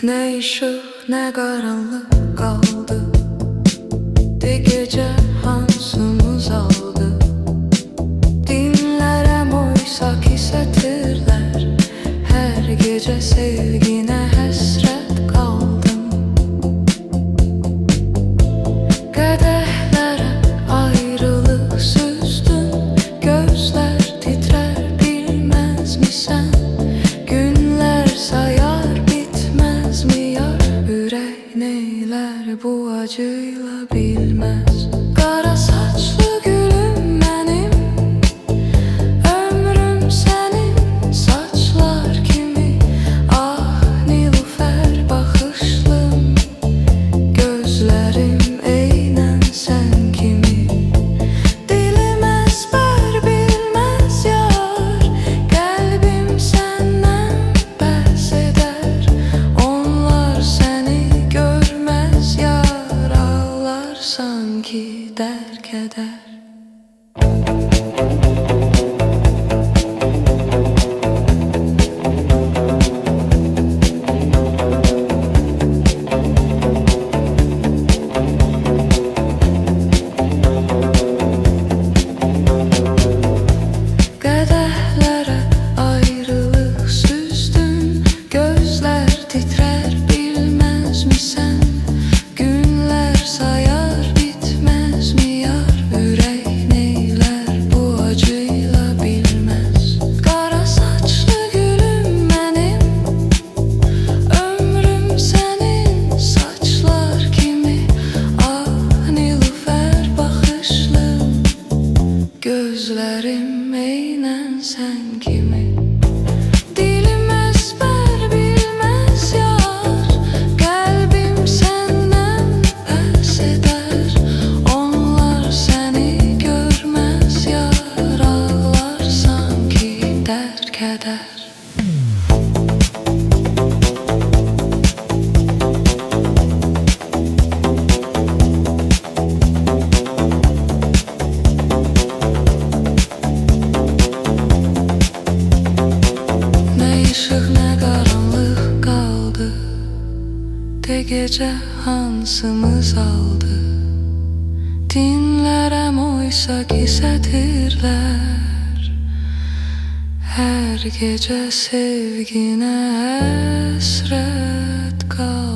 Ne ışık ne karanlık kaldı. De gece hansımız aldı. Dinlərəm oysa ki sətirlər. Hər gecə sevginə həsrət qaldım. Qədəhlərə ayrılıq süzdün. Gözlər titrər bilməz misən? Günlər sayar bitməz mi yar? Ürək neylər bu acıyla bilməz. Qara saçlı gülüm mənim, ömrüm sənin saçlar kimi. Ah Nilüfer baxışlım, gözlərim eynən sən kimi. Dilim əzbər bilməz yar, qəlbim səndən bəhs edər. Onlar səni görməz yar, ağlar sanki dərk-kədər. Qədəhlərə ayrılıq süzdün. Gözlər titrər bilməz misən? Günlər sayar bitməz mi yar? Ürək neylər bu acıyla bilməz. Qara saçlı gülüm mənim, ömrüm sənin saçlar kimi. Ah Nilüfer baxışlım, gözlərim eynən sən kimi. Dilim əzbər bilməz yar, qəlbim səndən bəhs edər. Onlar səni görməz yar, ağlar sanki dərk-kədər. Ne ışık ne karanlık kaldı. De gece hansımız aldı. Dinlərəm oysa ki sətirlər. Hər gecə sevginə həsrət qaldı.